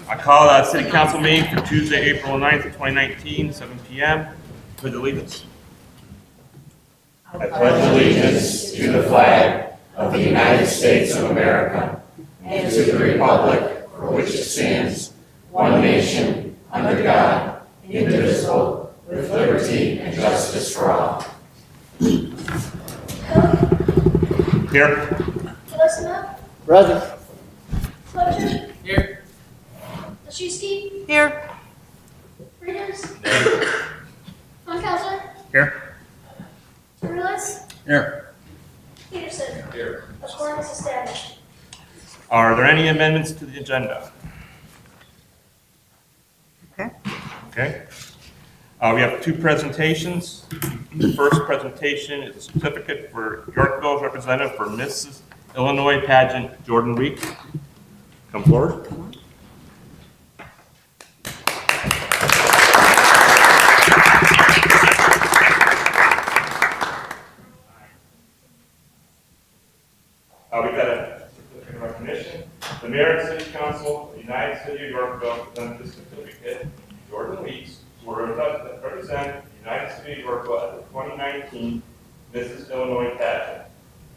I call a city council meeting for Tuesday, April 9th, 2019, 7 p.m. Pledge allegiance. I pledge allegiance to the flag of the United States of America and to the republic for which it stands, one nation, under God, indivisible, with liberty and justice for all. Here. Telesima? Present. Fletcher? Here. Lashewski? Here. Readers? Funkhauser? Here. Rulis? Here. Peterson? Here. A quorum is established. Are there any amendments to the agenda? Okay. Okay. We have two presentations. The first presentation is a certificate for Yorkville's representative for Mrs. Illinois pageant, Jordan Week. Come forward. We've got a certificate of recognition. The Mayor and City Council of the United City of Yorkville present this certificate, Jordan Weeks, who will represent the United City of Yorkville at the 2019 Mrs. Illinois pageant.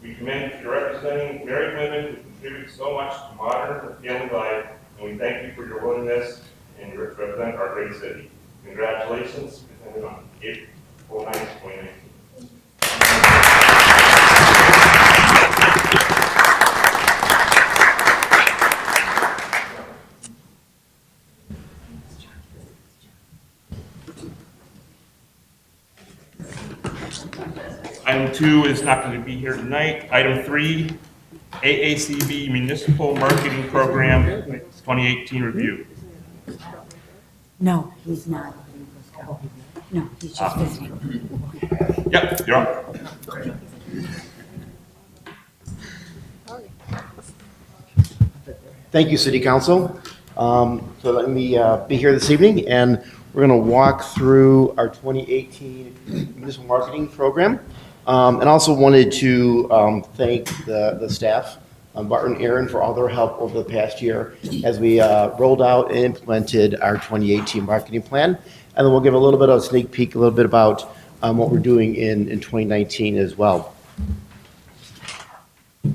We commend you for representing married women who contribute so much to modern and family life, and we thank you for your willingness and to represent our great city. Congratulations, presented on April 9th, 2019. Item 2 is not going to be here tonight. Item 3, AACB Municipal Marketing Program 2018 Review. No, he's not. No, he's just visiting. Yep, you're on. Thank you, City Council. So let me be here this evening, and we're going to walk through our 2018 municipal marketing program. And also wanted to thank the staff, Bart and Aaron, for all their help over the past year as we rolled out and implemented our 2018 marketing plan. And then we'll give a little bit of a sneak peek, a little bit about what we're doing in 2019 as well. All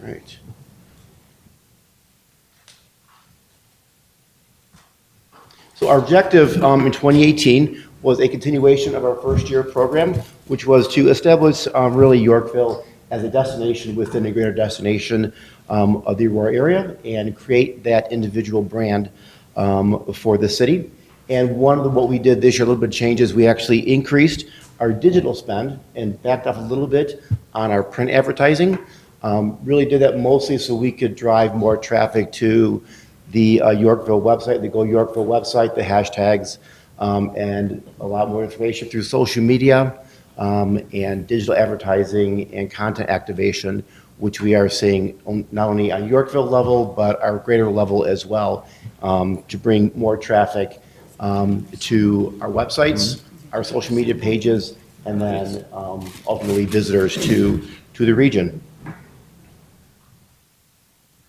right. So our objective in 2018 was a continuation of our first year program, which was to establish really Yorkville as a destination within a greater destination of the Aurora area and create that individual brand for the city. And one of what we did this year, a little bit of changes, we actually increased our digital spend and backed off a little bit on our print advertising. Really did that mostly so we could drive more traffic to the Yorkville website, the Go Yorkville website, the hashtags, and a lot more information through social media and digital advertising and content activation, which we are seeing not only on Yorkville level, but our greater level as well, to bring more traffic to our websites, our social media pages, and then ultimately visitors to the region.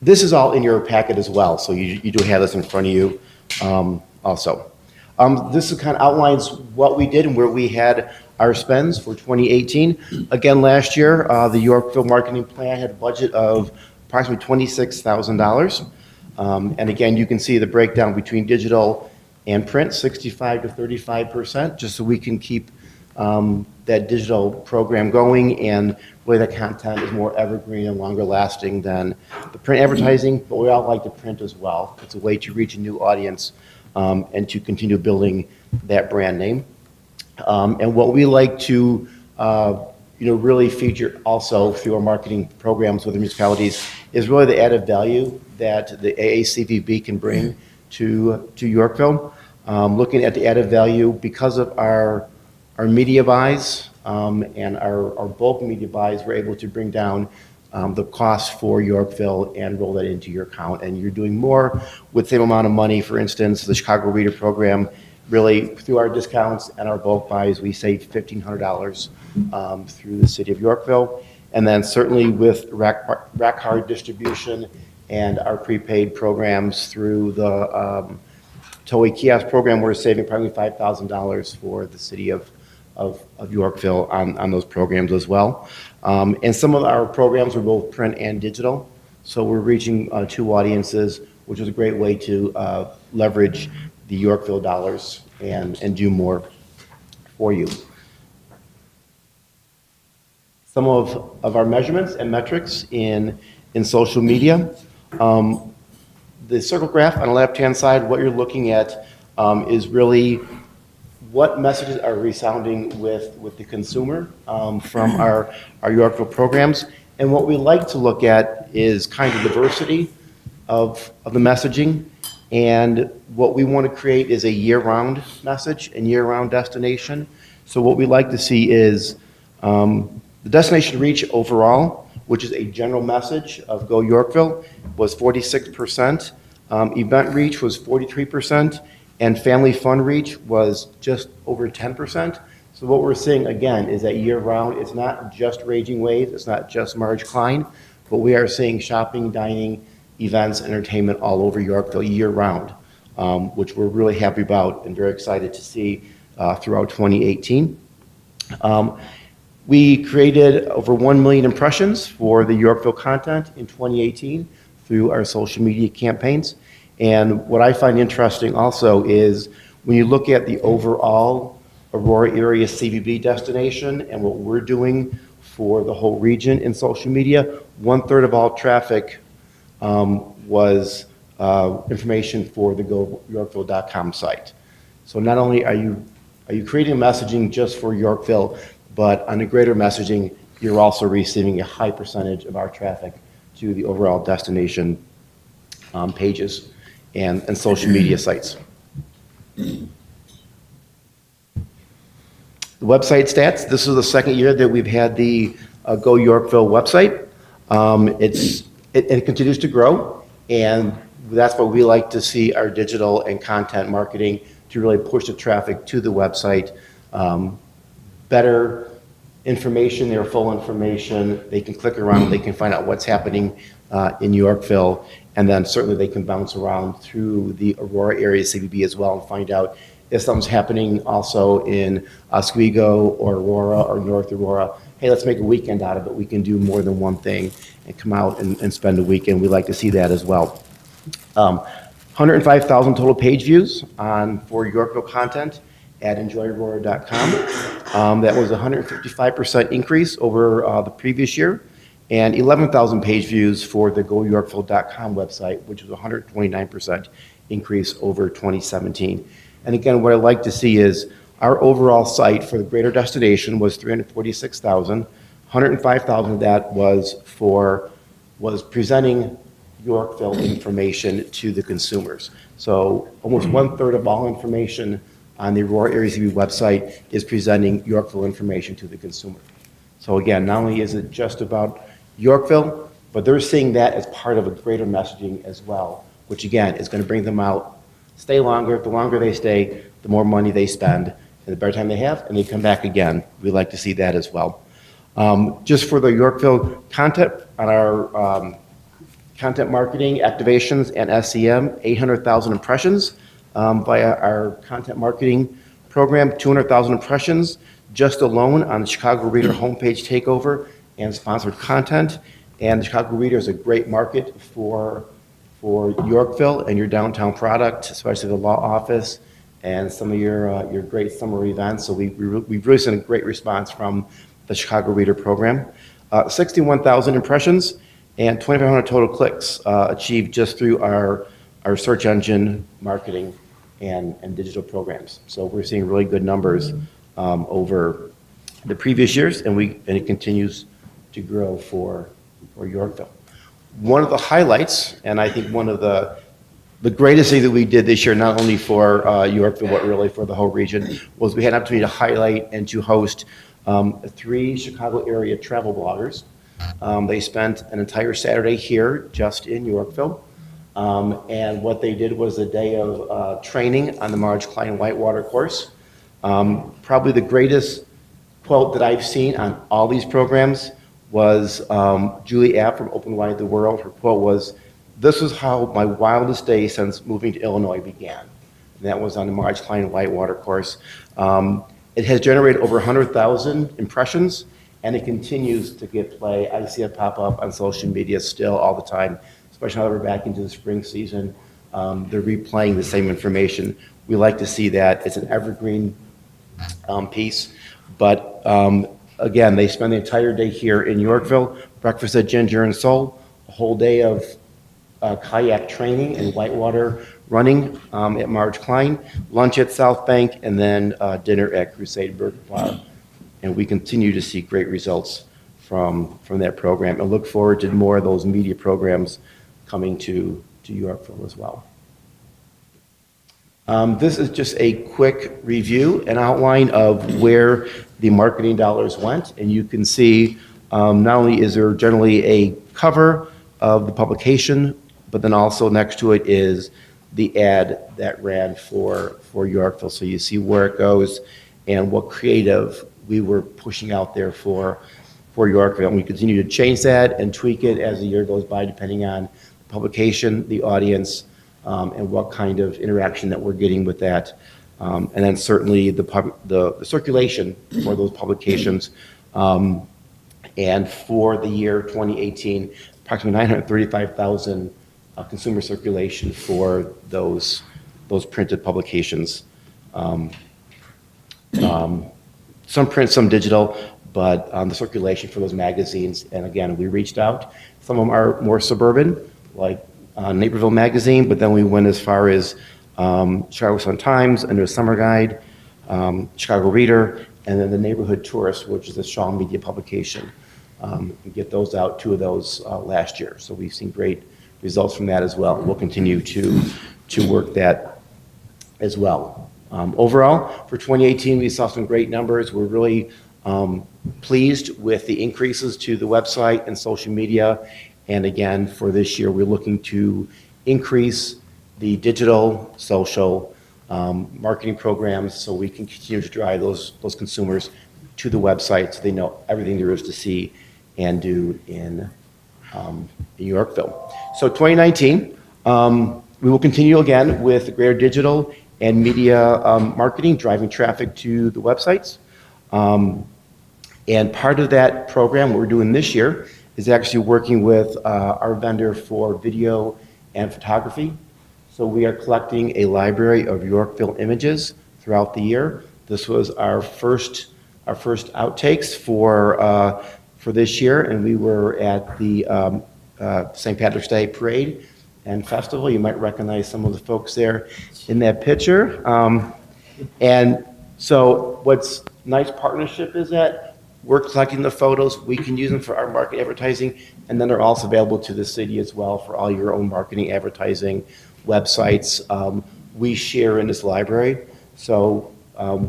This is all in your packet as well, so you do have this in front of you also. This kind of outlines what we did and where we had our spends for 2018. Again, last year, the Yorkville marketing plan had a budget of approximately $26,000. And again, you can see the breakdown between digital and print, 65 to 35%, just so we can keep that digital program going, and really the content is more evergreen and longer lasting than the print advertising, but we all like the print as well. It's a way to reach a new audience and to continue building that brand name. And what we like to really feature also through our marketing programs with the municipalities is really the added value that the AACVB can bring to Yorkville. Looking at the added value because of our media buys and our bulk media buys, we're able to bring down the cost for Yorkville and roll that into your account. And you're doing more with the same amount of money. For instance, the Chicago Reader Program really, through our discounts and our bulk buys, we save $1,500 through the city of Yorkville. And then certainly with rack card distribution and our prepaid programs through the Toei kiosk program, we're saving probably $5,000 for the city of Yorkville on those programs as well. And some of our programs are both print and digital, so we're reaching two audiences, which is a great way to leverage the Yorkville dollars and do more for you. Some of our measurements and metrics in social media. The circle graph on the left-hand side, what you're looking at is really what messages are resounding with the consumer from our Yorkville programs. And what we like to look at is kind of diversity of the messaging. And what we want to create is a year-round message and year-round destination. So what we like to see is the destination reach overall, which is a general message of Go Yorkville, was 46%. Event reach was 43%, and family fun reach was just over 10%. So what we're seeing again is that year-round, it's not just Raging Waves, it's not just Marge Klein, but we are seeing shopping, dining, events, entertainment all over Yorkville year-round, which we're really happy about and very excited to see throughout 2018. We created over 1 million impressions for the Yorkville content in 2018 through our social media campaigns. And what I find interesting also is when you look at the overall Aurora area CBB destination and what we're doing for the whole region in social media, 1/3 of all traffic was information for the GoYorkville.com site. So not only are you creating messaging just for Yorkville, but on the greater messaging, you're also receiving a high percentage of our traffic to the overall destination pages and social media sites. The website stats, this is the second year that we've had the Go Yorkville website. It continues to grow, and that's what we like to see our digital and content marketing to really push the traffic to the website. Better information, their full information, they can click around, they can find out what's happening in Yorkville, and then certainly they can bounce around through the Aurora area CBB as well and find out if something's happening also in Oswego or Aurora or North Aurora. Hey, let's make a weekend out of it. We can do more than one thing and come out and spend a weekend. We like to see that as well. 105,000 total page views for Yorkville content at enjoyaurora.com. That was a 155% increase over the previous year, and 11,000 page views for the goyorkville.com website, which was a 129% increase over 2017. And again, what I'd like to see is our overall site for the greater destination was 346,000. 105,000 of that was presenting Yorkville information to the consumers. So almost 1/3 of all information on the Aurora Area CBB website is presenting Yorkville information to the consumer. So again, not only is it just about Yorkville, but they're seeing that as part of a greater messaging as well, which again is going to bring them out, stay longer. The longer they stay, the more money they spend, and the better time they have, and they come back again. We like to see that as well. Just for the Yorkville content on our content marketing, activations, and SEM, 800,000 impressions via our content marketing program, 200,000 impressions just alone on the Chicago Reader homepage takeover and sponsored content. And the Chicago Reader is a great market for Yorkville and your downtown product, especially the law office and some of your great summer events. So we've really seen a great response from the Chicago Reader program. 61,000 impressions and 2,500 total clicks achieved just through our search engine marketing and digital programs. So we're seeing really good numbers over the previous years, and it continues to grow for Yorkville. One of the highlights, and I think one of the greatest thing that we did this year, not only for Yorkville, but really for the whole region, was we had an opportunity to highlight and to host 3 Chicago area travel bloggers. They spent an entire Saturday here just in Yorkville. And what they did was a day of training on the Marge Klein Whitewater course. Probably the greatest quote that I've seen on all these programs was Julie App from Open Wide the World. Her quote was, "This is how my wildest day since moving to Illinois began." And that was on the Marge Klein Whitewater course. It has generated over 100,000 impressions, and it continues to get play. I see it pop up on social media still all the time, especially now that we're back into the spring season. They're replaying the same information. We like to see that. It's an evergreen piece. But again, they spend the entire day here in Yorkville, breakfast at Ginger and Soul, a whole day of kayak training and whitewater running at Marge Klein, lunch at South Bank, and then dinner at Crusade Burger Bar. And we continue to see great results from that program and look forward to more of those media programs coming to Yorkville as well. This is just a quick review, an outline of where the marketing dollars went. And you can see not only is there generally a cover of the publication, but then also next to it is the ad that ran for Yorkville. So you see where it goes and what creative we were pushing out there for Yorkville. And we continue to change that and tweak it as the year goes by, depending on the publication, the audience, and what kind of interaction that we're getting with that. And then certainly the circulation for those publications. And for the year 2018, approximately 935,000 consumer circulation for those printed publications. Some print, some digital, but the circulation for those magazines. And again, we reached out. Some of them are more suburban, like Naperville Magazine, but then we went as far as Chicago Sun-Times, Under Summer Guide, Chicago Reader, and then the Neighborhood Tourist, which is a Shaw Media publication. We get those out, 2 of those last year. So we've seen great results from that as well. We'll continue to work that as well. Overall, for 2018, we saw some great numbers. We're really pleased with the increases to the website and social media. And again, for this year, we're looking to increase the digital, social marketing programs so we can continue to drive those consumers to the website so they know everything there is to see and do in Yorkville. So 2019, we will continue again with greater digital and media marketing, driving traffic to the websites. And part of that program, what we're doing this year, is actually working with our vendor for video and photography. So we are collecting a library of Yorkville images throughout the year. This was our first outtakes for this year, and we were at the St. Patrick's Day Parade and Festival. You might recognize some of the folks there in that picture. And so what's nice partnership is that we're collecting the photos, we can use them for our market advertising, and then they're also available to the city as well for all your own marketing, advertising, websites. We share in this library, so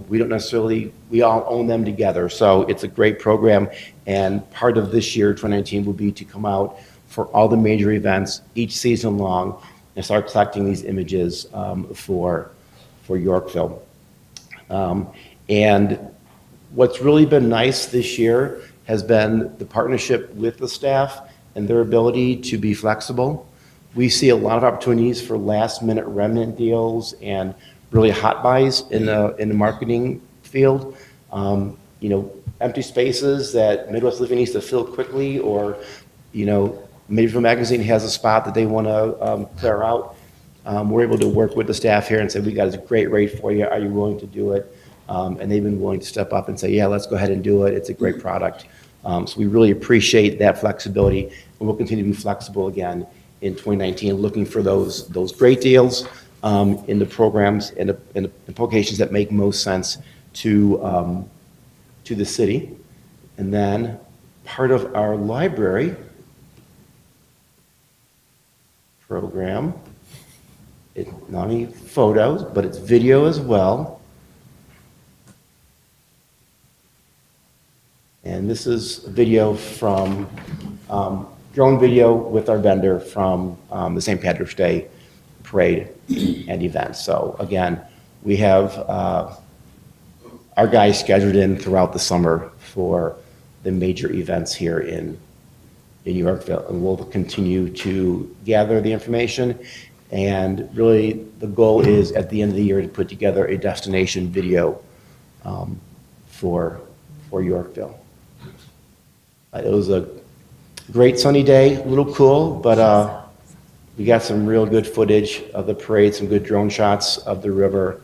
we don't necessarily, we all own them together. So it's a great program, and part of this year, 2019, will be to come out for all the major events each season long and start collecting these images for Yorkville. And what's really been nice this year has been the partnership with the staff and their ability to be flexible. We see a lot of opportunities for last-minute remnant deals and really hot buys in the marketing field. Empty spaces that Midwest Living needs to fill quickly, or Naperville Magazine has a spot that they want to clear out. We're able to work with the staff here and say, we got a great rate for you. Are you willing to do it? And they've been willing to step up and say, yeah, let's go ahead and do it. It's a great product. So we really appreciate that flexibility, and we'll continue to be flexible again in 2019, looking for those great deals in the programs and the publications that make most sense to the city. And then part of our library program, it's not only photos, but it's video as well. And this is a video from drone video with our vendor from the St. Patrick's Day parade and event. So again, we have our guys scheduled in throughout the summer for the major events here in Yorkville, and we'll continue to gather the information. And really, the goal is at the end of the year to put together a destination video for Yorkville. It was a great sunny day, a little cool, but we got some real good footage of the parade, some good drone shots of the river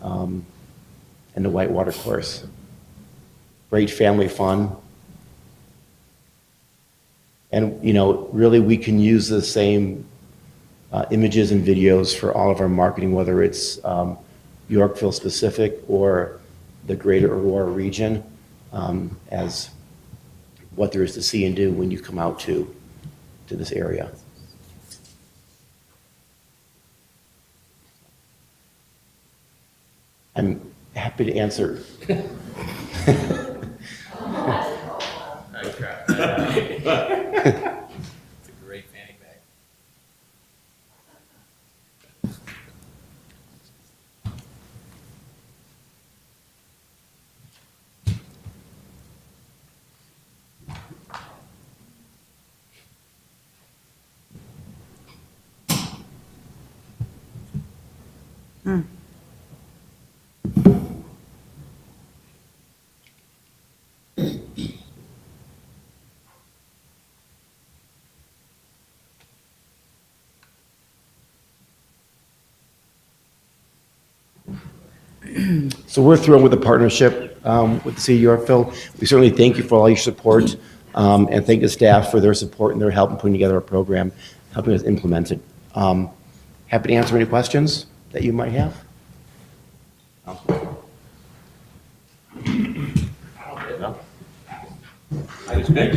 and the whitewater course. Great family fun. And, you know, really we can use the same images and videos for all of our marketing, whether it's Yorkville specific or the greater Aurora region, as what there is to see and do when you come out to this area. I'm happy to answer. It's a great fanny bag. So we're thrilled with the partnership with the City of Yorkville. We certainly thank you for all your support and thank the staff for their support and their help in putting together a program, helping us implement it. Happy to answer any questions that you might have. I just make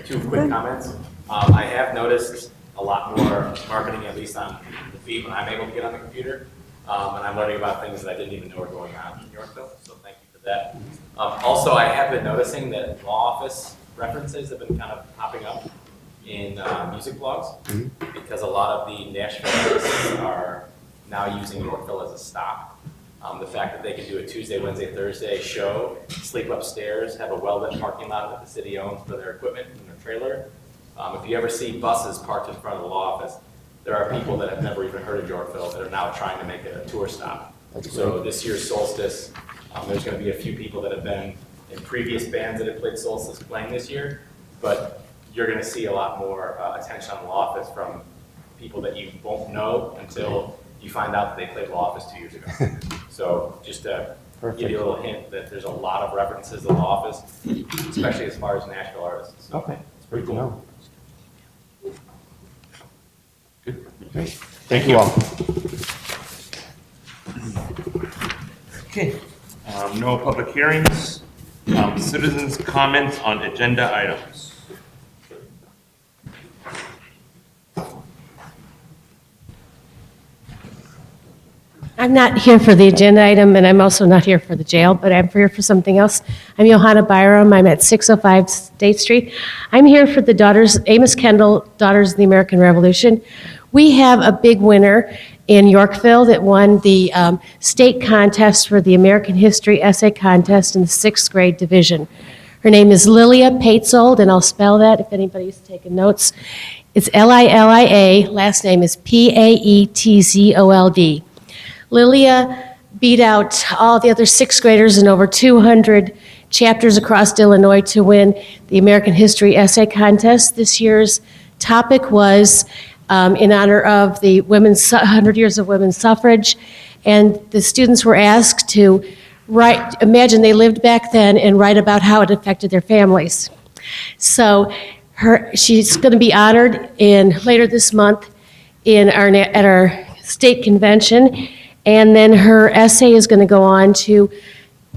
two quick comments. I have noticed a lot more marketing, at least on the feed when I'm able to get on the computer. And I'm learning about things that I didn't even know were going on in Yorkville, so thank you for that. Also, I have been noticing that law office references have been kind of popping up in music blogs because a lot of the Nashville artists are now using Yorkville as a stop. The fact that they can do a Tuesday, Wednesday, Thursday show, sleep upstairs, have a well-lit parking lot that the city owns for their equipment and their trailer. If you ever see buses parked in front of the law office, there are people that have never even heard of Yorkville that are now trying to make it a tour stop. So this year's Solstice, there's going to be a few people that have been in previous bands that have played Solstice playing this year, but you're going to see a lot more attention on the law office from people that you won't know until you find out that they played law office 2 years ago. So just to give you a little hint that there's a lot of references to the law office, especially as far as Nashville artists. So Okay, it's pretty cool. Good. Great. Thank you all. Okay. No public hearings. Citizens' comments on agenda items. I'm not here for the agenda item, and I'm also not here for the jail, but I'm here for something else. I'm Johanna Byram. I'm at 605 State Street. I'm here for the Daughters, Amos Kendall, Daughters of the American Revolution. We have a big winner in Yorkville that won the state contest for the American History Essay Contest in the 6th grade division. Her name is Lilia Paetzold, and I'll spell that if anybody's taking notes. It's Lilia, last name is Paetzold. Lilia beat out all the other 6th graders in over 200 chapters across Illinois to win the American History Essay Contest. This year's topic was in honor of the 100 years of women's suffrage, and the students were asked to write, imagine they lived back then, and write about how it affected their families. So she's going to be honored later this month at our state convention. And then her essay is going to go on to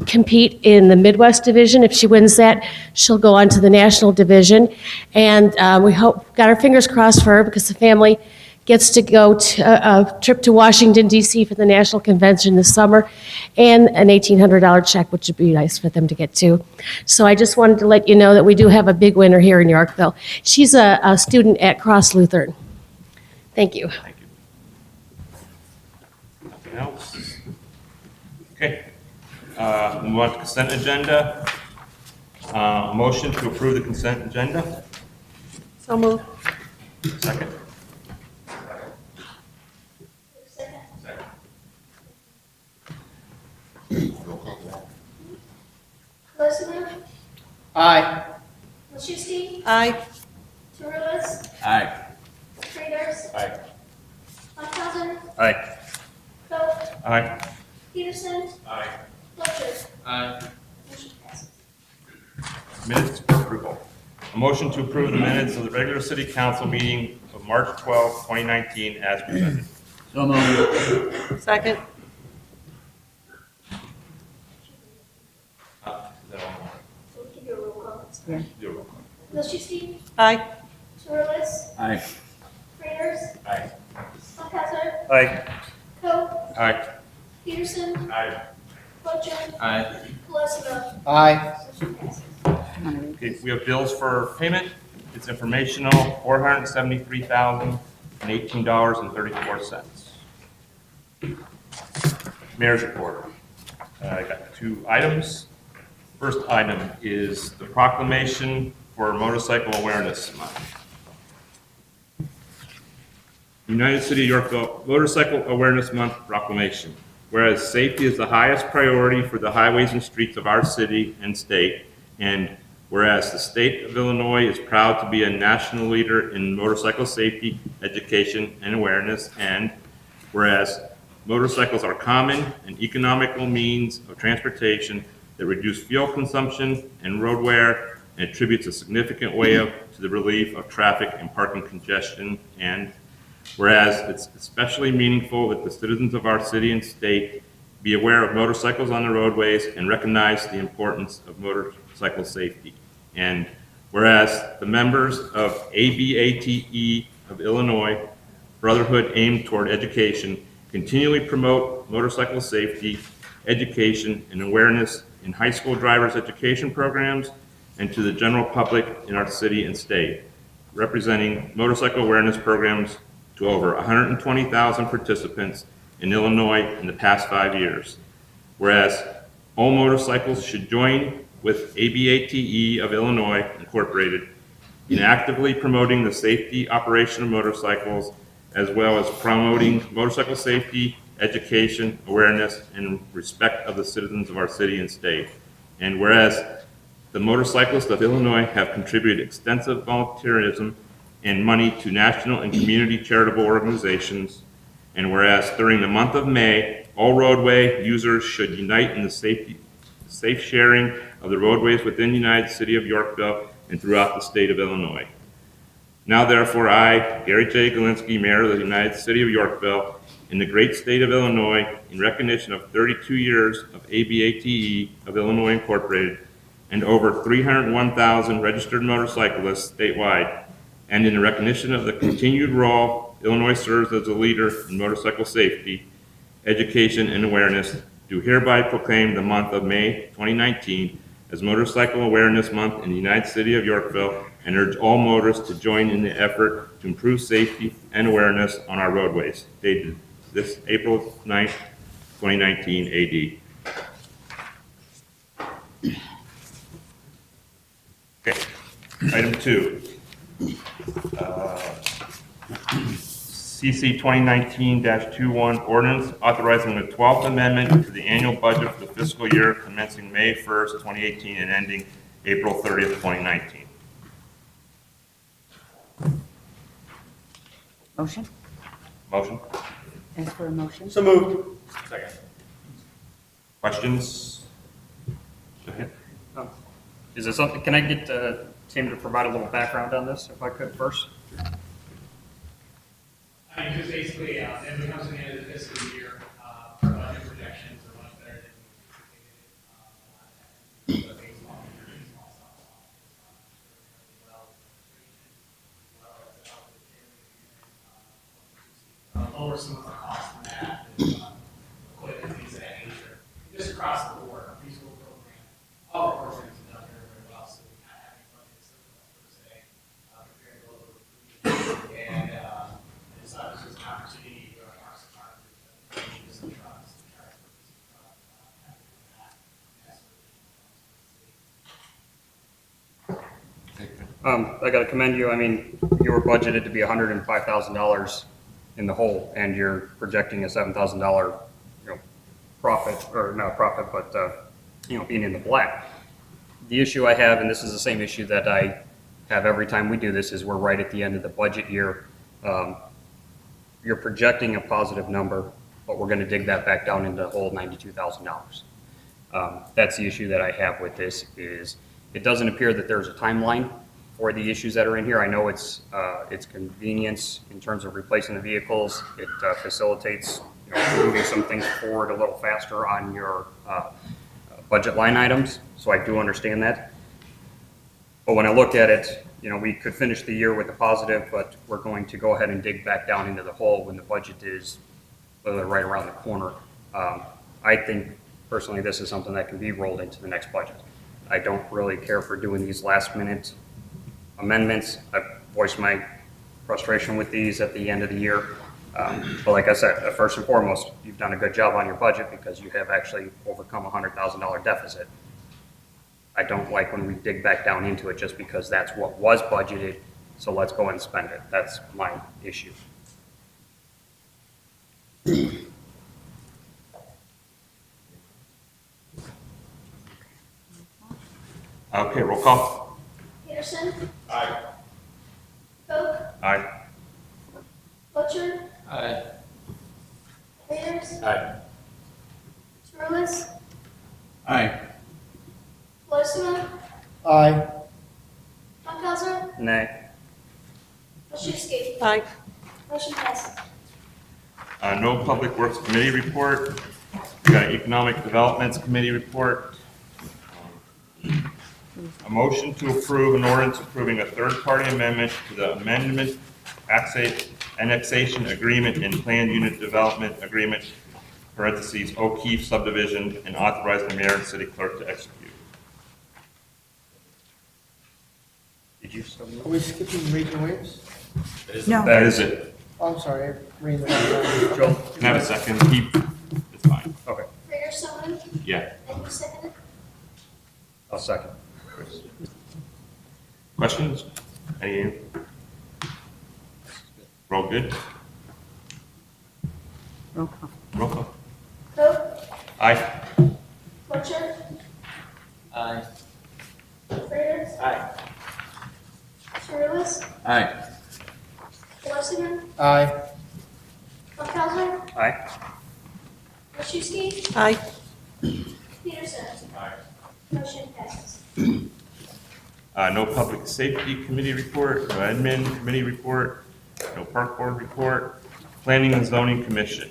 compete in the Midwest Division. If she wins that, she'll go on to the National Division. And we got our fingers crossed for her because the family gets to go to a trip to Washington DC for the National Convention this summer, and an $1,800 check, which would be nice for them to get too. So I just wanted to let you know that we do have a big winner here in Yorkville. She's a student at Cross Lutheran. Thank you. Thank you. Nothing else? Okay. Move on to consent agenda. Motion to approve the consent agenda. So moved. Second. Colesima, Aye. Machuski, Aye. Turulis, Aye. Raiders, Aye. Michelson, Aye. Coe, Aye. Peterson, Aye. Fletcher. Aye. Motion passes. Minutes for approval. A motion to approve the minutes of the regular city council meeting of March 12, 2019 as presented. So moved. Second. Is that all? So we can do a roll call. Yeah. Do a roll call. Machuski, Aye. Turulis, Aye. Raiders, Aye. Michelson, Aye. Coe, Aye. Peterson, Aye. Fletcher, Aye. Colesima. Aye. Motion passes. Okay, we have bills for payment. It's informational, $473,018.34. Mayor's report. I got 2 items. First item is the proclamation for Motorcycle Awareness Month. United City of Yorkville Motorcycle Awareness Month proclamation. Whereas safety is the highest priority for the highways and streets of our city and state, and whereas the state of Illinois is proud to be a national leader in motorcycle safety, education, and awareness, and whereas motorcycles are common and economical means of transportation that reduce fuel consumption and road wear and attributes a significant way to the relief of traffic and parking congestion, and whereas it's especially meaningful that the citizens of our city and state be aware of motorcycles on the roadways and recognize the importance of motorcycle safety. And whereas the members of ABATE of Illinois, Brotherhood Aimed Toward Education, continually promote motorcycle safety, education, and awareness in high school drivers' education programs and to the general public in our city and state, representing motorcycle awareness programs to over 120,000 participants in Illinois in the past 5 years. Whereas all motorcycles should join with ABATE of Illinois Incorporated in actively promoting the safety operation of motorcycles, as well as promoting motorcycle safety, education, awareness, and respect of the citizens of our city and state. And whereas the motorcyclists of Illinois have contributed extensive volunteerism and money to national and community charitable organizations, and whereas during the month of May, all roadway users should unite in the safe sharing of the roadways within the United City of Yorkville and throughout the state of Illinois. Now therefore I, Gary J. Galinsky, Mayor of the United City of Yorkville, in the great state of Illinois, in recognition of 32 years of ABATE of Illinois Incorporated and over 301,000 registered motorcyclists statewide, and in recognition of the continued role Illinois serves as a leader in motorcycle safety, education, and awareness, do hereby proclaim the month of May 2019 as Motorcycle Awareness Month in the United City of Yorkville, and urge all motorists to join in the effort to improve safety and awareness on our roadways. Dated this April 9th, 2019 AD. Okay, item 2. CC 2019-21 ordinance authorizing the 12th amendment to the annual budget for the fiscal year commencing May 1st, 2018 and ending April 30th, 2019. Motion? Motion? Ask for a motion? So moved. Second. Questions? Go ahead. Is there something, can I get Tim to provide a little background on this, if I could first? I mean, just basically, as it comes to the end of the fiscal year, our budget projections are much better than we anticipated. But based on the small stuff, well, as well as the health of the absorb some of the costs from that, and, equipment, things of that nature. Just across the board, our preschool program, all our programs have done very, very well, so we kind of have a budget surplus per se, compared to what we're and, it's not just an opportunity for our parks department to use some trucks, to charge for some trucks, having that, that's I got to commend you. I mean, you were budgeted to be $105,000 in the hole, and you're projecting a $7,000, profit, or not profit, but being in the black. The issue I have, and this is the same issue that I have every time we do this, is we're right at the end of the budget year. You're projecting a positive number, but we're going to dig that back down into the hole, $92,000. That's the issue that I have with this. Is it doesn't appear that there's a timeline for the issues that are in here. I know it's convenience in terms of replacing the vehicles. It facilitates moving some things forward a little faster on your budget line items. So I do understand that. But when I look at it, we could finish the year with a positive, but we're going to go ahead and dig back down into the hole when the budget is literally right around the corner. I think personally this is something that can be rolled into the next budget. I don't really care for doing these last minute amendments. I've voiced my frustration with these at the end of the year. But like I said, first and foremost, you've done a good job on your budget because you have actually overcome a $100,000 deficit. I don't like when we dig back down into it just because that's what was budgeted, so let's go and spend it. That's my issue. Okay, roll call. Peterson, Aye. Coe, Aye. Butcher, Aye. Ayers, Aye. Ruiz, Aye. Loisman, Aye. Funkhauser, Nay. Machuski. Aye. Motion passes. No Public Works Committee report. We got an Economic Developments Committee report. A motion to approve an ordinance approving a third-party amendment to the amendment annexation agreement and planned unit development agreement, parentheses, O'Keefe subdivision, and authorize the mayor and city clerk to execute. Did you so move? Are we skipping regional waves? No. That is it. Oh, I'm sorry, I read the wrong Joel? Can I have a second? It's fine. Okay, Peterson, Yeah. and you second it? I'll second. Questions? Any? Roll good? Roll call. Roll call. Coe, Aye. Butcher, Aye. Ayers, Aye. Ruiz, Aye. Loisman, Aye. Funkhauser, Aye. Machuski, Aye. Peterson. Aye. Motion passes. No Public Safety Committee report, no Admin Committee report, no Park Board report, Planning and Zoning Commission.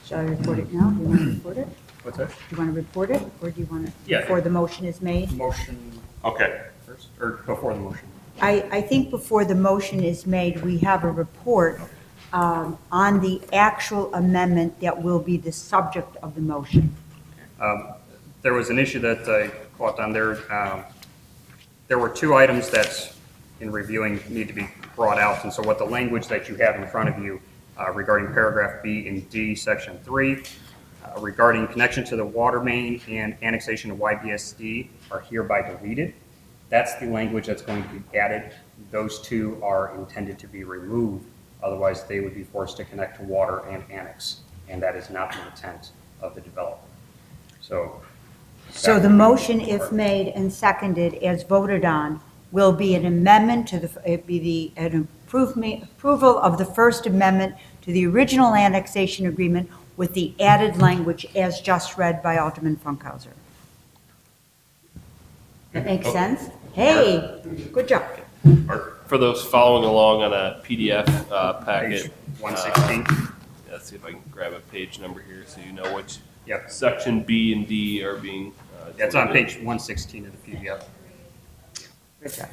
Shall I report it now? Do you want to report it? What's that? Do you want to report it, or do you want to, Yeah. before the motion is made? Motion Okay. first, or before the motion? I think before the motion is made, we have a report on the actual amendment that will be the subject of the motion. There was an issue that I caught on there. There were two items that, in reviewing, need to be brought out. And so what the language that you have in front of you regarding paragraph B and D, section 3, regarding connection to the water main and annexation of YBSD are hereby deleted. That's the language that's going to be added. Those two are intended to be removed. Otherwise, they would be forced to connect to water and annex. And that is not the intent of the developer. So the motion, if made and seconded as voted on, will be an amendment to an approval of the First Amendment to the original annexation agreement with the added language as just read by Alderman Funkhauser. That makes sense? Hey, good job. For those following along on a PDF packet. Page 116. Let's see if I can grab a page number here so you know which Yep. section B and D are being. That's on deleted. page 116 of the PDF. Good job.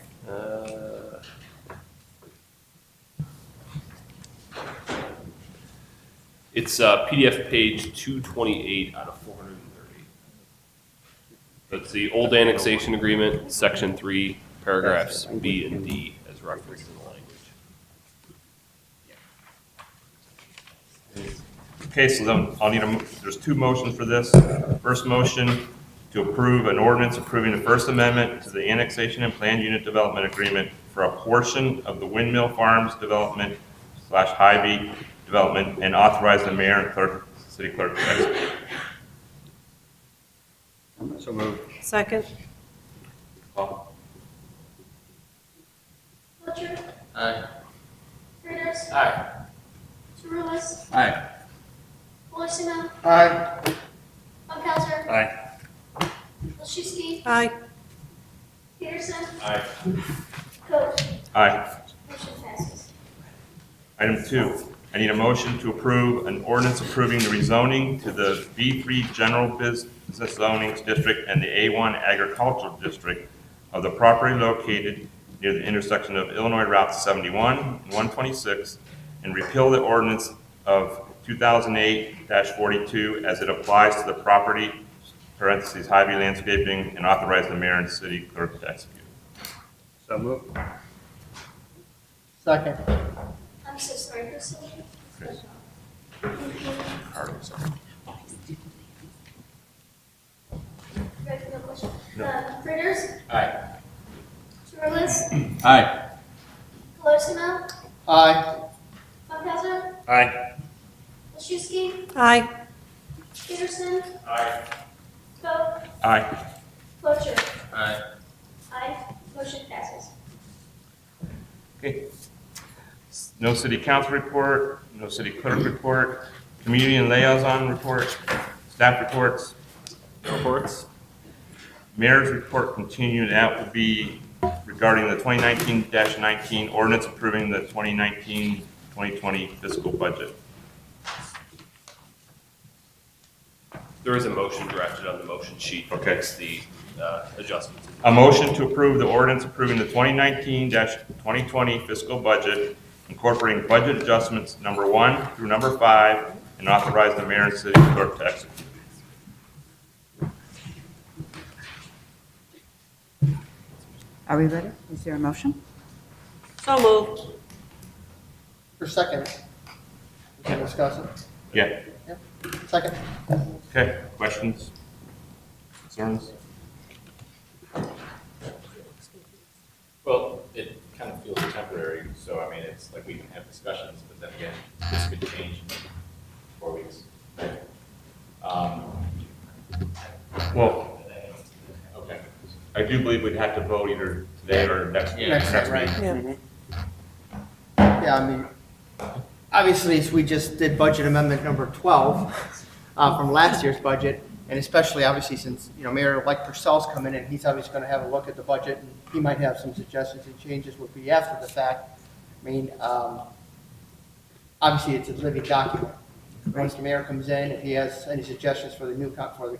It's PDF page 228 out of 430. That's the old annexation agreement, section 3, paragraphs B and D as referenced in the language. Okay, so then I'll need there's two motions for this. First motion to approve an ordinance approving the First Amendment to the annexation and planned unit development agreement for a portion of the Windmill Farms development / Hy-Vee development and authorize the mayor and clerk, city clerk to execute. So moved. Second. Call. Butcher, Aye. Reuters, Aye. Rules, Aye. Wolfson, Aye. Funkelsler, Aye. Wilczewski, Aye. Peterson, Aye. Coe. Aye. Motion passes. Item 2, I need a motion to approve an ordinance approving the rezoning to the B3 General Business Zoning District and the A1 Agricultural District of the property located near the intersection of Illinois Route 71 and 126, and repeal the ordinance of 2008-42 as it applies to the property, parentheses, Hy-Vee landscaping, and authorize the mayor and city clerk to execute. So moved. Second. I'm so sorry, Priscilla. Ready for the question? Reuters, Aye. Rules, Aye. Wolfson, Aye. Funkelsler, Aye. Wilczewski, Aye. Peterson, Aye. Coe. Aye. Butcher. Aye. Aye. Motion passes. Okay. No city council report, no city clerk report, community and liaison report, staff reports, no reports. Mayor's report continued, that will be regarding the 2019-19 ordinance approving the 2019-2020 fiscal budget. There is a motion drafted on the motion sheet. that Okay. makes the adjustments. A motion to approve the ordinance approving the 2019-2020 fiscal budget, incorporating budget adjustments number 1 through number 5, and authorize the mayor and city clerk to execute. Are we ready? Is there a motion? So moved. For second. We can discuss it. Yeah. Yep. Second. Okay. Questions? Concerns? Well, it kind of feels temporary, so I mean, it's like we can have discussions, but then again, this could change in 4 weeks. Well, Okay. I do believe we'd have to vote either today or next Next time, right. meeting. Yeah, I mean, obviously, as we just did budget amendment number 12 from last year's budget, and especially obviously since, Mayor-elect Purcell's coming in, he's obviously going to have a look at the budget, and he might have some suggestions and changes would be after the fact. I mean, obviously, it's a living document. Once the mayor comes in, if he has any suggestions for the new council,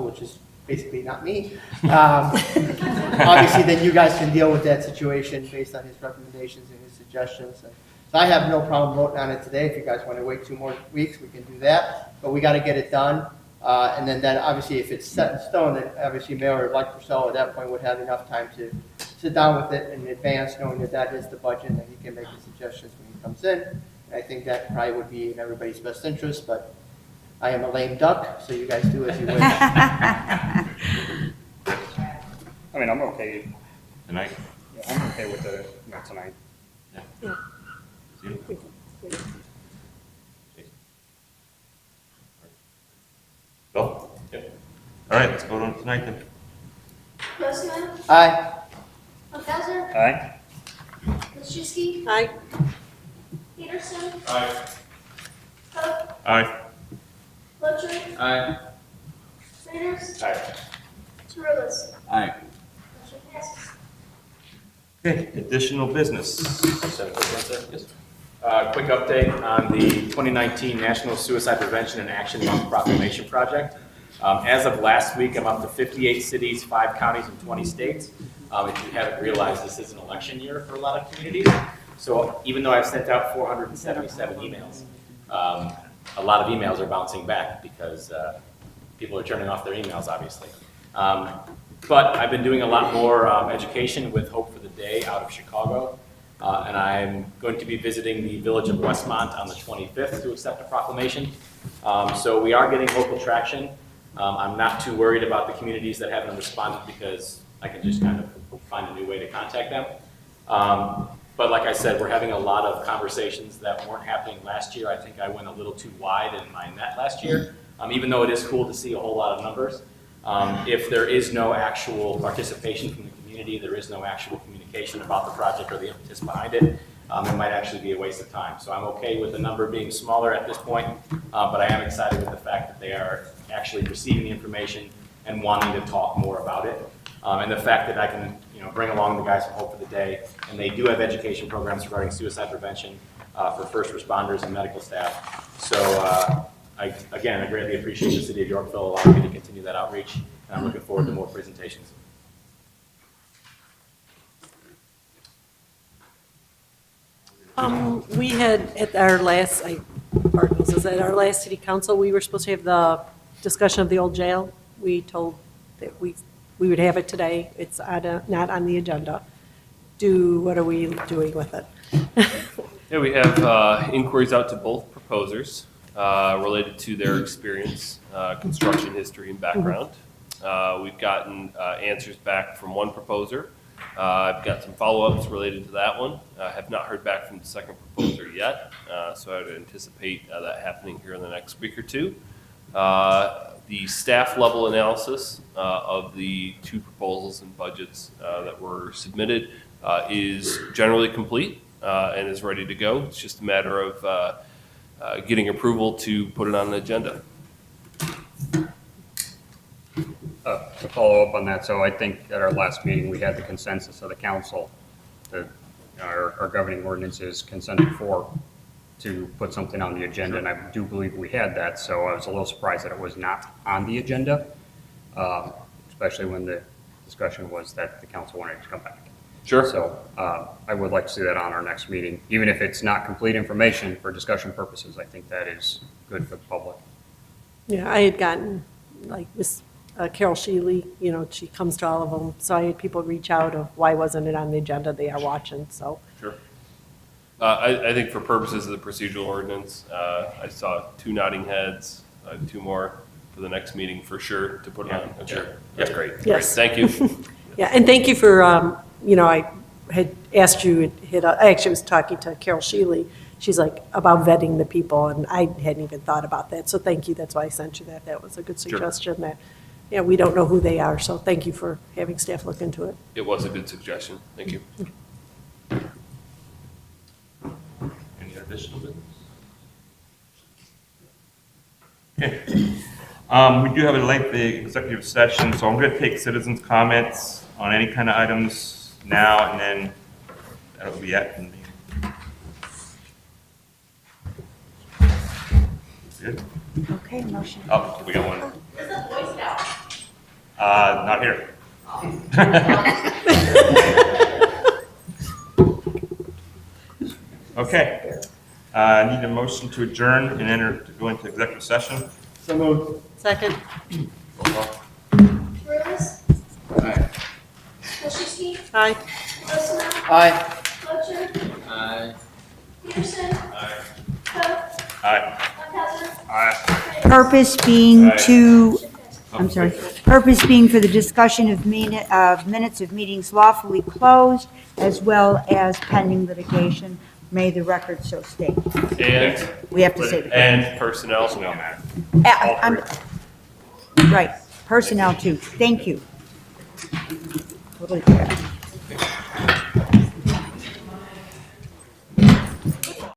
which is basically not me, obviously, then you guys can deal with that situation based on his recommendations and his suggestions. And so I have no problem voting on it today. If you guys want to wait 2 more weeks, we can do that. But we got to get it done. And then obviously, if it's set in stone, then obviously Mayor-elect Purcell at that point would have enough time to sit down with it in advance, knowing that that is the budget, and that he can make the suggestions when he comes in. And I think that probably would be in everybody's best interest, but I am a lame duck, so you guys do as you wish. I mean, I'm okay. Tonight? Yeah, I'm okay with the, not tonight. Bill? Yep. All right, let's vote on it tonight then. Wolfson, Aye. Funkelsler, Aye. Wilczewski, Aye. Peterson, Aye. Coe. Aye. Butcher. Aye. Reuters, Aye. Rules. Aye. Motion passes. Okay, additional business. Just have a quick one, sir. Yes. Quick update on the 2019 National Suicide Prevention and Action Month Proclamation Project. As of last week, I'm up to 58 cities, 5 counties, and 20 states. If you haven't realized, this is an election year for a lot of communities. So even though I've sent out 477 emails, a lot of emails are bouncing back because people are turning off their emails, obviously. But I've been doing a lot more education with Hope for the Day out of Chicago. And I'm going to be visiting the village of Westmont on the 25th to accept a proclamation. So we are getting local traction. I'm not too worried about the communities that haven't responded because I can just kind of find a new way to contact them. But like I said, we're having a lot of conversations that weren't happening last year. I think I went a little too wide in my net last year, even though it is cool to see a whole lot of numbers. If there is no actual participation from the community, there is no actual communication about the project or the impetus behind it, it might actually be a waste of time. So I'm okay with the number being smaller at this point, but I am excited with the fact that they are actually receiving the information and wanting to talk more about it. And the fact that I can, bring along the guys from Hope for the Day, and they do have education programs regarding suicide prevention for first responders and medical staff. So I greatly appreciate the city of Yorkville allowing me to continue that outreach, and I'm looking forward to more presentations. We had at our last, at our last city council, we were supposed to have the discussion of the old jail. We told that we would have it today. It's not on the agenda. What are we doing with it? Yeah, we have inquiries out to both proposers related to their experience, construction history and background. We've gotten answers back from one proposer. I've got some follow-ups related to that one. I have not heard back from the second proposer yet, so I would anticipate that happening here in the next week or two. The staff level analysis of the two proposals and budgets that were submitted is generally complete and is ready to go. It's just a matter of getting approval to put it on an agenda. To follow up on that, so I think at our last meeting, we had the consensus of the council that our governing ordinances consented for to put something on the agenda, and I do believe we had that, so I was a little surprised that it was not on the agenda, especially when the discussion was that the council wanted to come back. Sure. So I would like to see that on our next meeting, even if it's not complete information for discussion purposes. I think that is good for the public. Yeah, I had gotten, like, Miss Carol Sheely, she comes to all of them, so I had people reach out of why wasn't it on the agenda, they are watching, so. Sure. I think for purposes of the procedural ordinance, I saw two nodding heads, two more for the next meeting for sure to put it on. Sure. That's great. Yes. Great. Thank you. Yeah, and thank you for, I had asked you, I actually was talking to Carol Sheely, she's like, about vetting the people, and I hadn't even thought about that, so thank you, that's why I sent you that, that was a good suggestion that, we don't know who they are, so thank you for having staff look into it. It was a good suggestion. Thank you. Any additional business? Okay. We do have a lengthy executive session, so I'm going to take citizens' comments on any kind of items now, and then that'll be it. Good. Okay, motion. Oh, we got one. Where's the Boy Scout? Not here. Okay. I need a motion to adjourn and to go into executive session. So moved. Second. Roll call. Rulis? Aye. Wilczewski? Aye. Osmann? Aye. Fletcher? Aye. Peterson? Aye. Coe? Aye. Lancaster? Purpose being to, Oh, I'm sorry, purpose being for the discussion of minutes of meetings lawfully closed, as well as pending litigation. May the record so state. And, We have to say the. and personnel. No matter. I'm- Right, personnel too. Thank you. Totally correct.